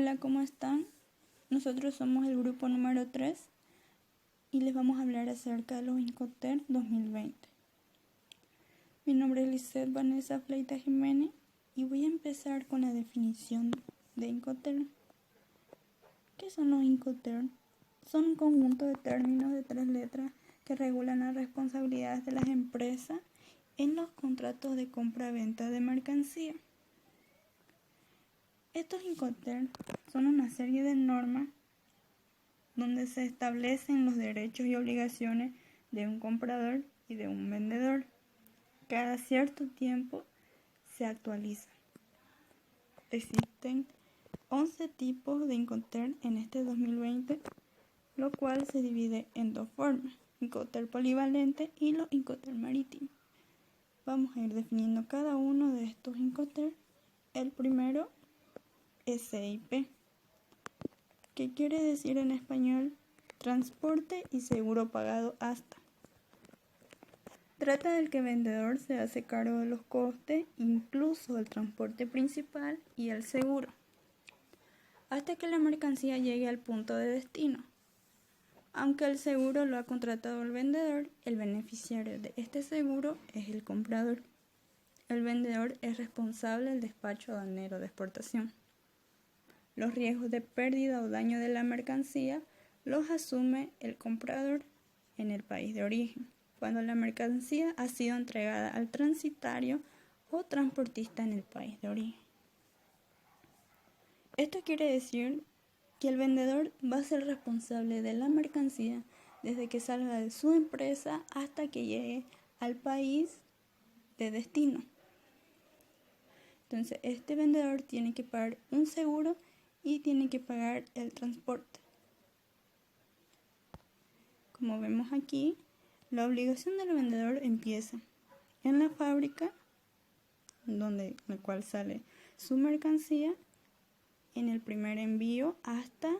Hola, ¿cómo están? Nosotros somos el grupo número 3 y les vamos a hablar acerca de los Incoterms 2020. Mi nombre es Lisette Vanessa Fleita Jiménez y voy a empezar con la definición de Incoterms. ¿Qué son los Incoterms? Son un conjunto de términos de 3 letras que regulan las responsabilidades de las empresas en los contratos de compra-venta de mercancía. Estos Incoterms son una serie de normas donde se establecen los derechos y obligaciones de un comprador y de un vendedor. Cada cierto tiempo se actualizan. Existen 11 tipos de Incoterms en este 2020, lo cual se divide en dos formas: Incoterms polivalente y los Incoterms marítimos. Vamos a ir definiendo cada uno de estos Incoterms. El primero, SIP, que quiere decir en español transporte y seguro pagado hasta. Trata del que el vendedor se hace cargo de los costes, incluso el transporte principal y el seguro, hasta que la mercancía llegue al punto de destino. Aunque el seguro lo ha contratado el vendedor, el beneficiario de este seguro es el comprador. El vendedor es responsable del despacho aduanero de exportación. Los riesgos de pérdida o daño de la mercancía los asume el comprador en el país de origen, cuando la mercancía ha sido entregada al transitario o transportista en el país de origen. Esto quiere decir que el vendedor va a ser responsable de la mercancía desde que salga de su empresa hasta que llegue al país de destino. Entonces, este vendedor tiene que pagar un seguro y tiene que pagar el transporte. Como vemos aquí, la obligación del vendedor empieza en la fábrica, en la cual sale su mercancía, en el primer envío hasta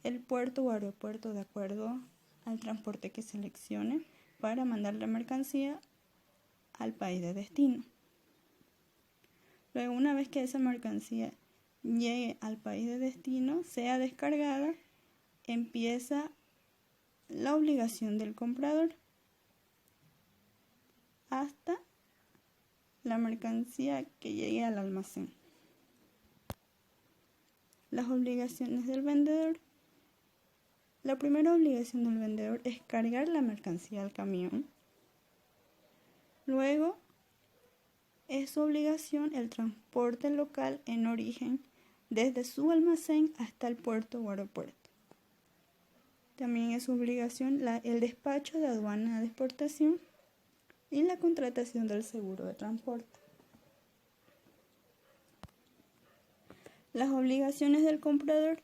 el puerto o aeropuerto, de acuerdo al transporte que seleccione para mandar la mercancía al país de destino. Luego, una vez que esa mercancía llegue al país de destino, sea descargada, empieza la obligación del comprador hasta la mercancía que llegue al almacén. Las obligaciones del vendedor. La primera obligación del vendedor es cargar la mercancía al camión. Luego, es su obligación el transporte local en origen desde su almacén hasta el puerto o aeropuerto. También es su obligación el despacho de aduana de exportación y la contratación del seguro de transporte. Las obligaciones del comprador.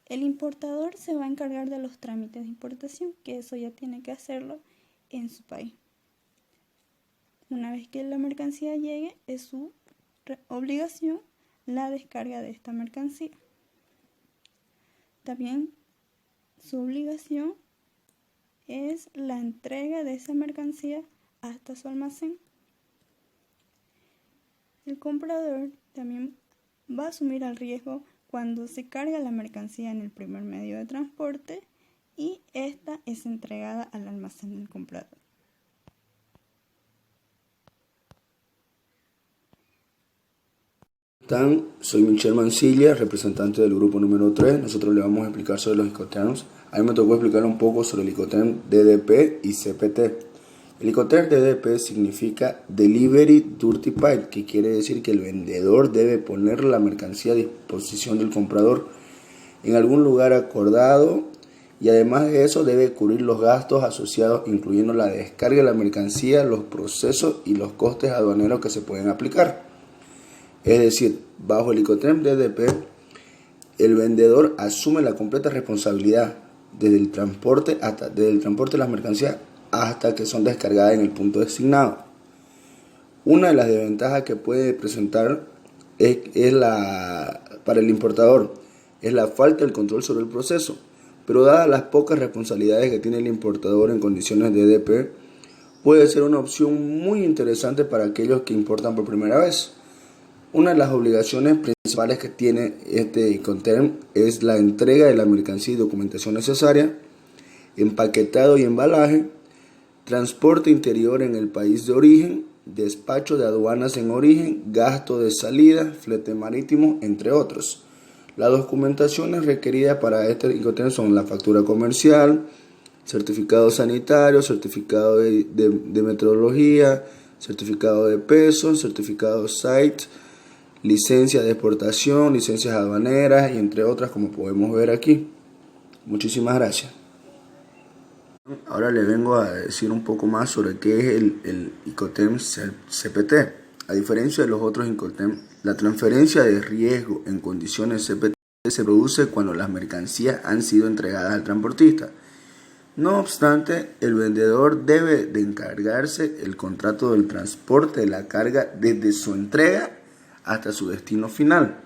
El importador se va a encargar de los trámites de importación, que eso ya tiene que hacerlo en su país. Una vez que la mercancía llegue, es su obligación la descarga de esta mercancía. También su obligación es la entrega de esa mercancía hasta su almacén. El comprador también va a asumir el riesgo cuando se carga la mercancía en el primer medio de transporte y esta es entregada al almacén del comprador. Soy Michelle Mancilla, representante del grupo número 3. Nosotros le vamos a explicar sobre los Incoterms. A mí me tocó explicar un poco sobre el Incoterm DDP y CPT. El Incoterm DDP significa Delivery Duty Paid, que quiere decir que el vendedor debe poner la mercancía a disposición del comprador en algún lugar acordado, y además de eso debe cubrir los gastos asociados, incluyendo la descarga de la mercancía, los procesos y los costes aduaneros que se pueden aplicar. Es decir, bajo el Incoterm DDP, el vendedor asume la completa responsabilidad desde el transporte de las mercancías hasta que son descargadas en el punto designado. Una de las desventajas que puede presentar para el importador es la falta del control sobre el proceso, pero dadas las pocas responsabilidades que tiene el importador en condiciones de DDP, puede ser una opción muy interesante para aquellos que importan por primera vez. Una de las obligaciones principales principales que tiene este Incoterm es la entrega de la mercancía y documentación necesaria, empaquetado y embalaje, transporte interior en el país de origen, despacho de aduanas en origen, gasto de salida, flete marítimo, entre otros. Las documentaciones requeridas para este Incoterm son la factura comercial, certificado sanitario, certificado de metrología, certificado de peso, certificado site, licencia de exportación, licencias aduaneras y entre otras, como podemos ver aquí. Muchísimas gracias. Ahora le vengo a decir un poco más sobre qué es el Incoterm CPT. A diferencia de los otros Incoterm, la transferencia de riesgo en condiciones CPT se produce cuando las mercancías han sido entregadas al transportista. No obstante, el vendedor debe de encargarse el contrato del transporte de la carga desde su entrega hasta su destino final.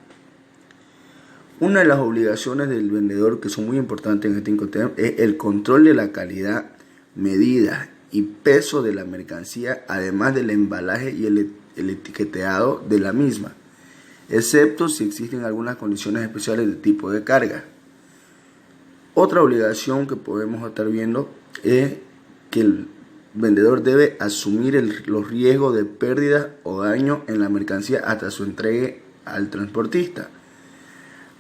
Una de las obligaciones del vendedor que son muy importantes en este Incoterm es el control de la calidad, medida y peso de la mercancía, además del embalaje y el etiquetado de la misma, excepto si existen algunas condiciones especiales de tipo de carga. Otra obligación que podemos estar viendo es que el vendedor debe asumir los riesgos de pérdida o daño en la mercancía hasta su entrega al transportista.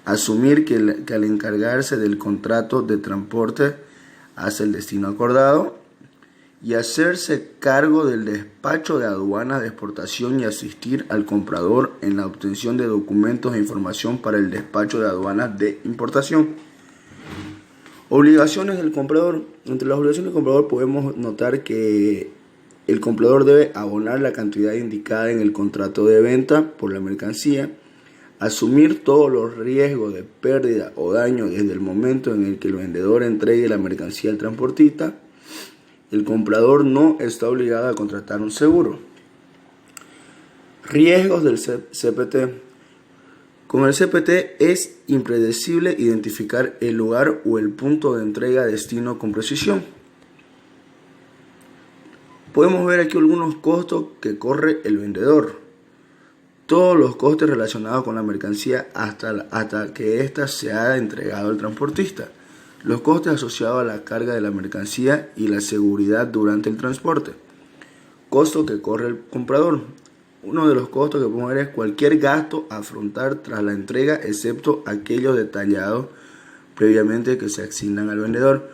Asumir que al encargarse del contrato de transporte hacia el destino acordado y hacerse cargo del despacho de aduanas de exportación y asistir al comprador en la obtención de documentos e información para el despacho de aduanas de importación. Obligaciones del comprador. Entre las obligaciones del comprador podemos notar que el comprador debe abonar la cantidad indicada en el contrato de venta por la mercancía, asumir todos los riesgos de pérdida o daño desde el momento en el que el vendedor entregue la mercancía al transportista. El comprador no está obligado a contratar un seguro. Riesgos del CPT. Con el CPT es impredecible identificar el lugar o el punto de entrega destino con precisión. Podemos ver aquí algunos costos que corre el vendedor. Todos los costes relacionados con la mercancía hasta que ésta se haya entregado al transportista. Los costes asociados a la carga de la mercancía y la seguridad durante el transporte. Costo que corre el comprador. Uno de los costos que podemos ver es cualquier gasto a afrontar tras la entrega, excepto aquellos detallados previamente que se asignan al vendedor.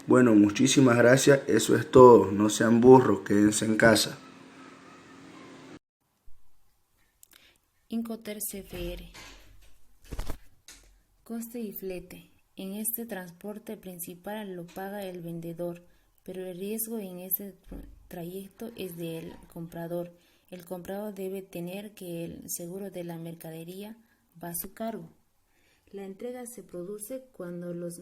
Bueno, muchísimas gracias. Eso es todo. No sean burros, quédense en casa. Incoterm CFR. Coste y flete. En este transporte principal lo paga el vendedor, pero el riesgo en este trayecto es del comprador. El comprador debe tener que el seguro de la mercadería va a su cargo. La entrega se produce cuando las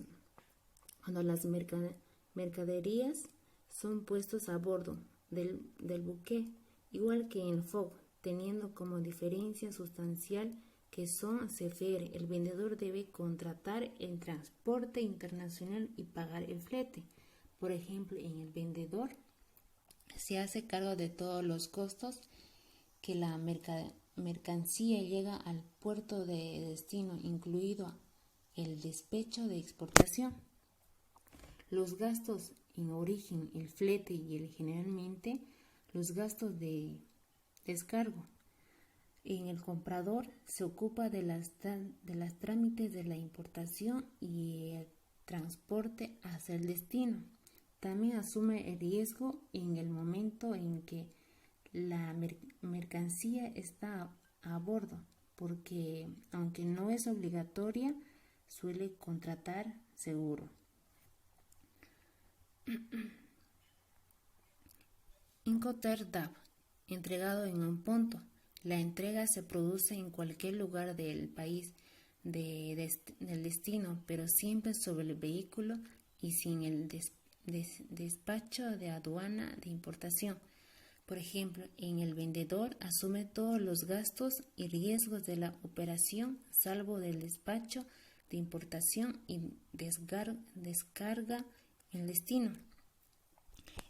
mercaderías son puestos a bordo del buque, igual que en FOB, teniendo como diferencia sustancial que son CFR. El vendedor debe contratar el transporte internacional y pagar el flete. Por ejemplo, en el vendedor se hace cargo de todos los costos que la mercancía llega al puerto de destino, incluido el despacho de exportación, los gastos en origen, el flete y generalmente los gastos de descargo. En el comprador se ocupa de las trámites de la importación y el transporte hacia el destino. También asume el riesgo en el momento en que la mercancía está a bordo, porque aunque no es obligatoria, suele contratar seguro. Incoterm DAP, entregado en un punto. La entrega se produce en cualquier lugar del país del destino, pero siempre sobre el vehículo y sin el despacho de aduana de importación. Por ejemplo, en el vendedor asume todos los gastos y riesgos de la operación, salvo del despacho de importación y descarga en destino.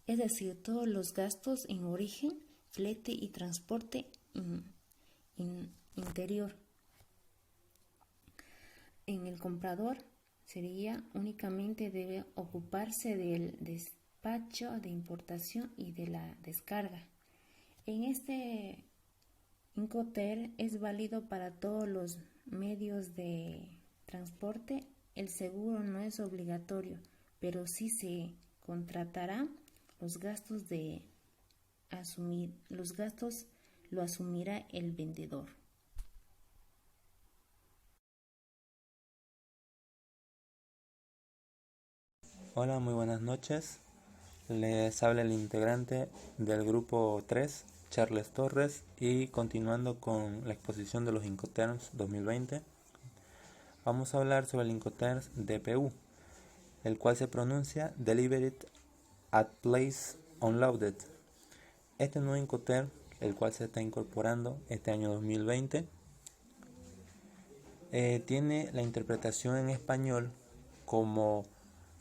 Es decir, todos los gastos en origen, flete y transporte interior. En el comprador sería únicamente debe ocuparse del despacho de importación y de la descarga. En este Incoterm es válido para todos los medios de transporte. El seguro no es obligatorio, pero sí se contratará los gastos lo asumirá el vendedor. Hola, muy buenas noches. Les habla el integrante del grupo 3, Charles Torres, y continuando con la exposición de los Incoterms 2020, vamos a hablar sobre el Incoterm DPU, el cual se pronuncia Delivered at Place Unloaded. Este nuevo Incoterm, el cual se está incorporando este año 2020, tiene la interpretación en español como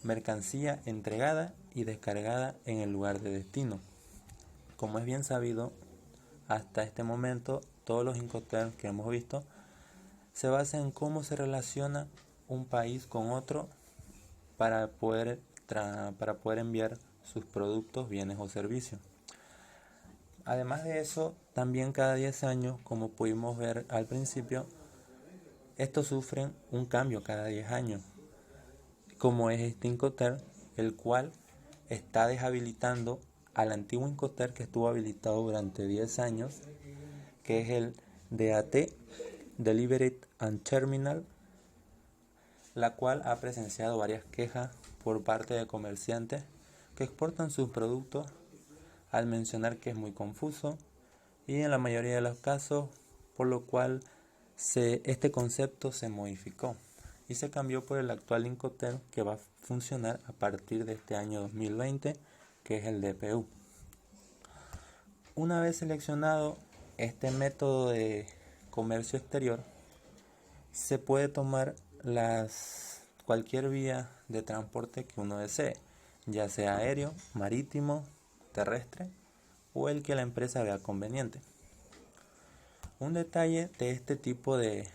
mercancía entregada y descargada en el lugar de destino. Como es bien sabido, hasta este momento todos los Incoterms que hemos visto se basan en cómo se relaciona un país con otro para poder enviar sus productos, bienes o servicios. Además de eso, también cada 10 años, como pudimos ver al principio, estos sufren un cambio cada 10 años, como es este Incoterm, el cual está deshabilitando al antiguo Incoterm que estuvo habilitado durante 10 años, que es el DAT, Delivered and Terminal, la cual ha presenciado varias quejas por parte de comerciantes que exportan sus productos al mencionar que es muy confuso y en la mayoría de los casos, por lo cual este concepto se modificó y se cambió por el actual Incoterm que va a funcionar a partir de este año 2020, que es el DPU. Una vez seleccionado este método de comercio exterior, se puede tomar cualquier vía de transporte que uno desee, ya sea aéreo, marítimo, terrestre o el que la empresa vea conveniente. Un detalle de este tipo de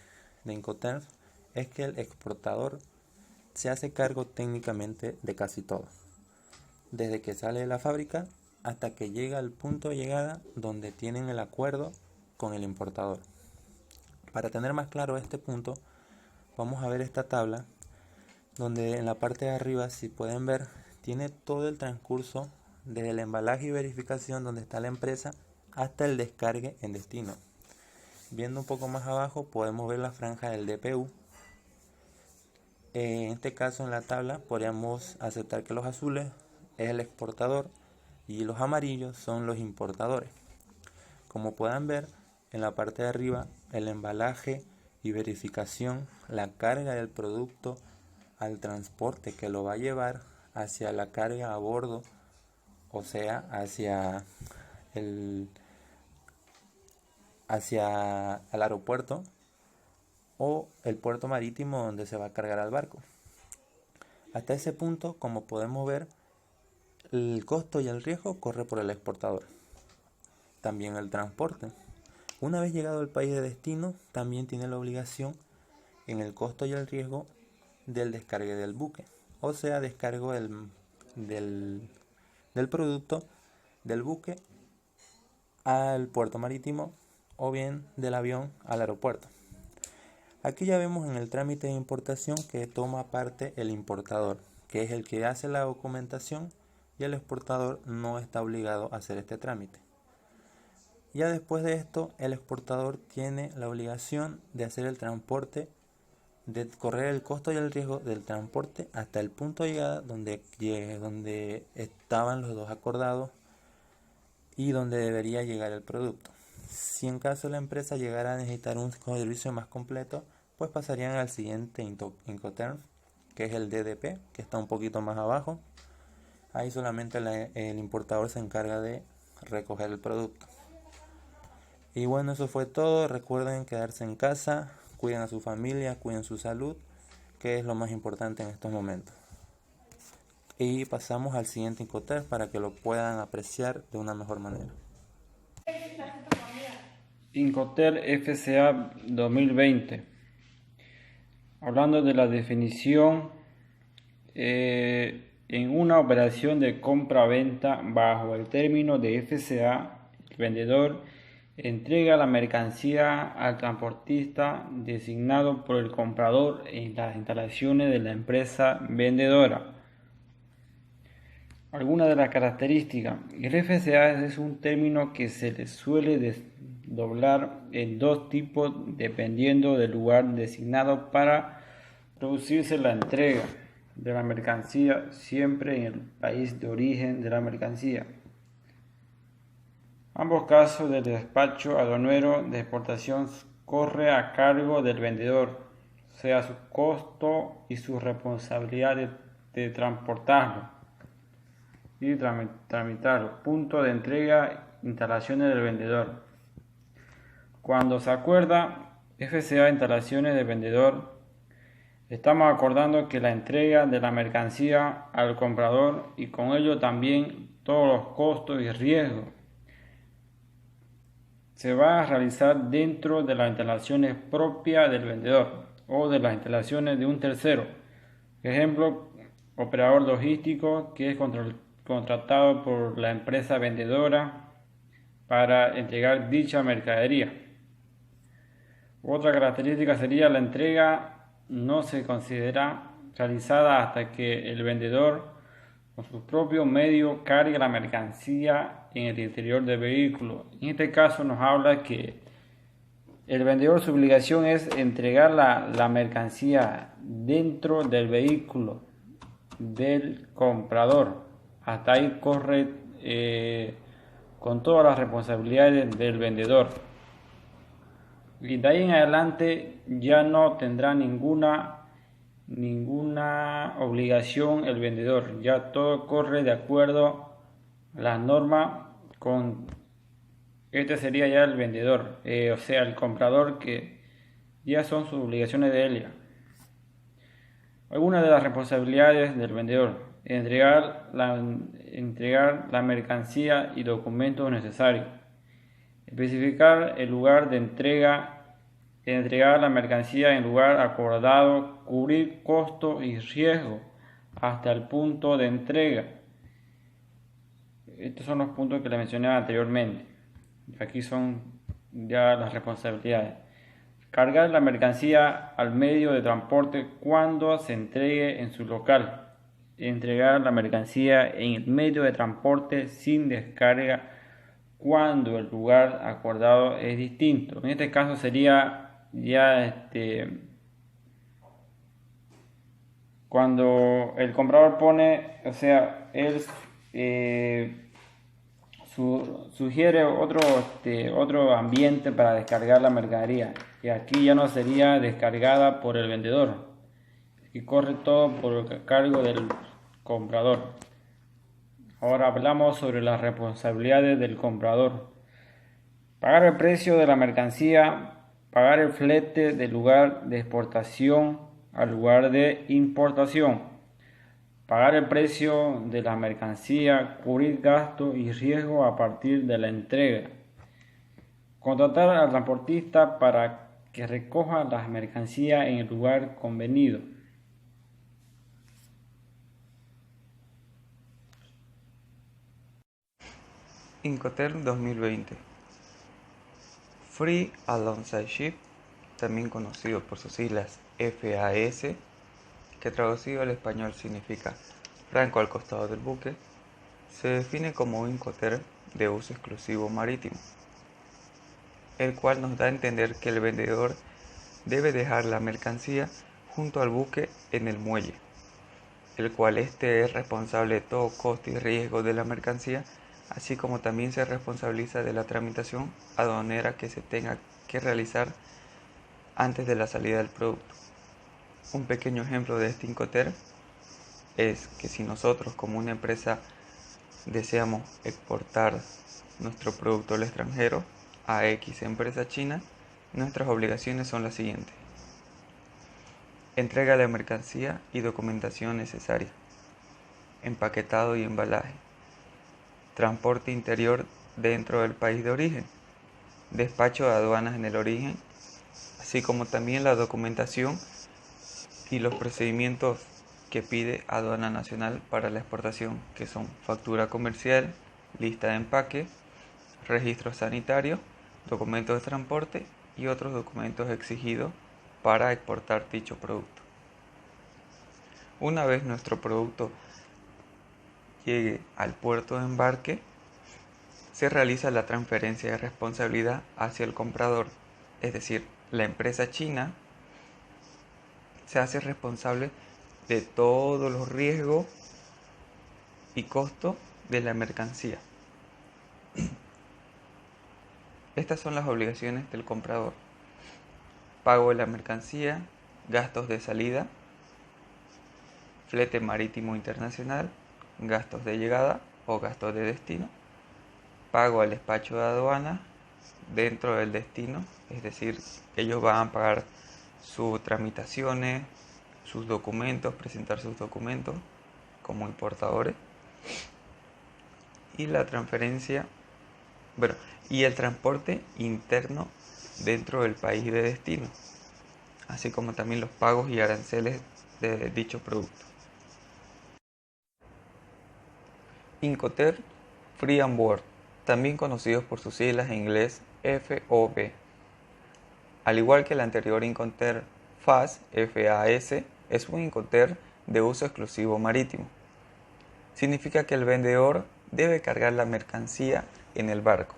Incoterms es que el exportador se hace cargo técnicamente de casi todo, desde que sale de la fábrica hasta que llega al punto de llegada donde tienen el acuerdo con el importador. Para tener más claro este punto, vamos a ver esta tabla donde en la parte de arriba, si pueden ver, tiene todo el transcurso desde el embalaje y verificación donde está la empresa hasta el descargue en destino. Viendo un poco más abajo podemos ver la franja del DPU. En este caso en la tabla podríamos aceptar que los azules es el exportador y los amarillos son los importadores. Como puedan ver en la parte de arriba, el embalaje y verificación, la carga del producto al transporte que lo va a llevar hacia la carga a bordo, o sea, hacia el aeropuerto o el puerto marítimo donde se va a cargar al barco. Hasta ese punto, como podemos ver, el costo y el riesgo corre por el exportador. También el transporte. Una vez llegado al país de destino, también tiene la obligación en el costo y el riesgo del descargue del buque, o sea, descargo del producto del buque al puerto marítimo o bien del avión al aeropuerto. Aquí ya vemos en el trámite de importación que toma parte el importador, que es el que hace la documentación, y el exportador no está obligado a hacer este trámite. Ya después de esto, el exportador tiene la obligación de hacer el transporte, de correr el costo y el riesgo del transporte hasta el punto de llegada donde estaban los dos acordados y donde debería llegar el producto. Si en caso la empresa llegara a necesitar un servicio más completo, pues pasarían al siguiente Incoterm, que es el DDP, que está un poquito más abajo. Ahí solamente el importador se encarga de recoger el producto. Y bueno, eso fue todo. Recuerden quedarse en casa, cuiden a su familia, cuiden su salud, que es lo más importante en estos momentos. Y pasamos al siguiente Incoterm para que lo puedan apreciar de una mejor manera. Incoterm FCA 2020. Hablando de la definición, en una operación de compra-venta bajo el término de FCA, el vendedor entrega la mercancía al transportista designado por el comprador en las instalaciones de la empresa vendedora. Algunas de las características. El FCA es un término que se le suele desdoblar en dos tipos dependiendo del lugar designado para producirse la entrega de la mercancía, siempre en el país de origen de la mercancía. Ambos casos del despacho aduanero de exportación corre a cargo del vendedor, sea su costo y su responsabilidad de transportarlo y tramitarlo. Punto de entrega, instalaciones del vendedor. Cuando se acuerda FCA instalaciones del vendedor, estamos acordando que la entrega de la mercancía al comprador y con ello también todos los costos y riesgos se va a realizar dentro de las instalaciones propias del vendedor o de las instalaciones de un tercero. Ejemplo, operador logístico que es contratado por la empresa vendedora para entregar dicha mercadería. Otra característica sería la entrega no se considera realizada hasta que el vendedor con su propio medio cargue la mercancía en el interior del vehículo. En este caso nos habla que el vendedor, su obligación es entregar la mercancía dentro del vehículo del comprador. Hasta ahí corre con todas las responsabilidades del vendedor. Y de ahí en adelante ya no tendrá ninguna obligación el vendedor. Ya todo corre de acuerdo a las normas con este sería ya el vendedor, o sea el comprador, que ya son sus obligaciones de él ya. Algunas de las responsabilidades del vendedor: entregar la mercancía y documentos necesarios, especificar el lugar de entregar la mercancía en lugar acordado, cubrir costos y riesgos hasta el punto de entrega. Estos son los puntos que les mencioné anteriormente. Aquí son ya las responsabilidades. Cargar la mercancía al medio de transporte cuando se entregue en su local. Entregar la mercancía en el medio de transporte sin descarga cuando el lugar acordado es distinto. En este caso sería ya cuando el comprador pone, o sea, él sugiere otro ambiente para descargar la mercadería, y aquí ya no sería descargada por el vendedor y corre todo por el cargo del comprador. Ahora hablamos sobre las responsabilidades del comprador: pagar el precio de la mercancía, pagar el flete del lugar de exportación al lugar de importación, pagar el precio de la mercancía, cubrir gastos y riesgos a partir de la entrega, contratar al transportista para que recoja las mercancías en el lugar convenido. Incoterm 2020. Free Alongside Ship, también conocido por sus siglas FAS, que traducido al español significa franco al costado del buque, se define como un Incoterm de uso exclusivo marítimo, el cual nos da a entender que el vendedor debe dejar la mercancía junto al buque en el muelle, el cual éste es responsable de todo costo y riesgo de la mercancía, así como también se responsabiliza de la tramitación aduanera que se tenga que realizar antes de la salida del producto. Un pequeño ejemplo de este Incoterm es que si nosotros como una empresa deseamos exportar nuestro producto al extranjero a X empresa china, nuestras obligaciones son las siguientes: entrega de mercancía y documentación necesaria, empaquetado y embalaje, transporte interior dentro del país de origen, despacho de aduanas en el origen, así como también la documentación y los procedimientos que pide Aduana Nacional para la exportación, que son factura comercial, lista de empaque, registro sanitario, documentos de transporte y otros documentos exigidos para exportar dicho producto. Una vez nuestro producto llegue al puerto de embarque, se realiza la transferencia de responsabilidad hacia el comprador, es decir, la empresa china se hace responsable de todos los riesgos y costos de la mercancía. Estas son las obligaciones del comprador: pago de la mercancía, gastos de salida, flete marítimo internacional, gastos de llegada o gastos de destino, pago al despacho de aduana dentro del destino, es decir, ellos van a pagar sus tramitaciones, sus documentos, presentar sus documentos como importadores, y la transferencia, y el transporte interno dentro del país de destino, así como también los pagos y aranceles de dicho producto. Incoterm Free on Board, también conocidos por sus siglas en inglés FOB. Al igual que el anterior Incoterm FAS, es un Incoterm de uso exclusivo marítimo. Significa que el vendedor debe cargar la mercancía en el barco,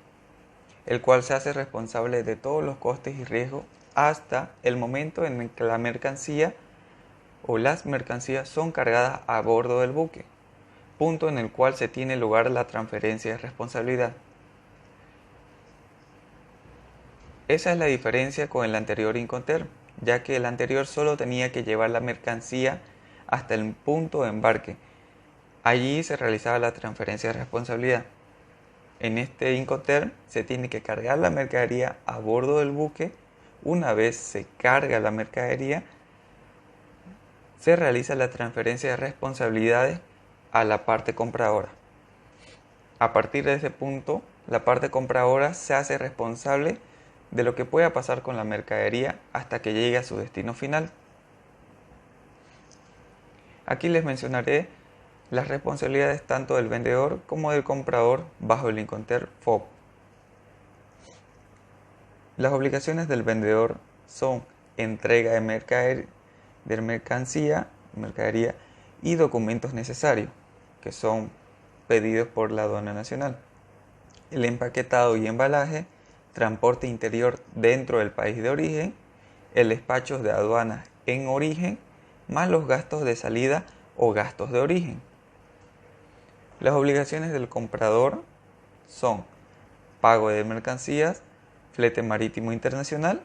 el cual se hace responsable de todos los costes y riesgos hasta el momento en el que la mercancía o las mercancías son cargadas a bordo del buque, punto en el cual se tiene lugar la transferencia de responsabilidad. Esa es la diferencia con el anterior Incoterm, ya que el anterior solo tenía que llevar la mercancía hasta el punto de embarque. Allí se realizaba la transferencia de responsabilidad. En este Incoterm se tiene que cargar la mercadería a bordo del buque. Una vez se carga la mercadería, se realiza la transferencia de responsabilidades a la parte compradora. A partir de ese punto, la parte compradora se hace responsable de lo que pueda pasar con la mercadería hasta que llegue a su destino final. Aquí les mencionaré las responsabilidades tanto del vendedor como del comprador bajo el Incoterm FOB. Las obligaciones del vendedor son entrega de mercadería y documentos necesarios, que son pedidos por la aduana nacional, el empaquetado y embalaje, transporte interior dentro del país de origen, el despacho de aduanas en origen, más los gastos de salida o gastos de origen. Las obligaciones del comprador son pago de mercancías, flete marítimo internacional,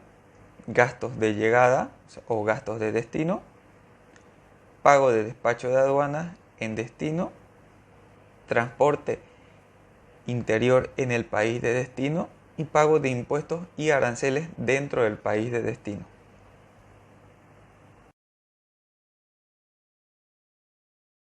gastos de llegada o gastos de destino, pago de despacho de aduanas en destino, transporte interior en el país de destino y pago de impuestos y aranceles dentro del país de destino.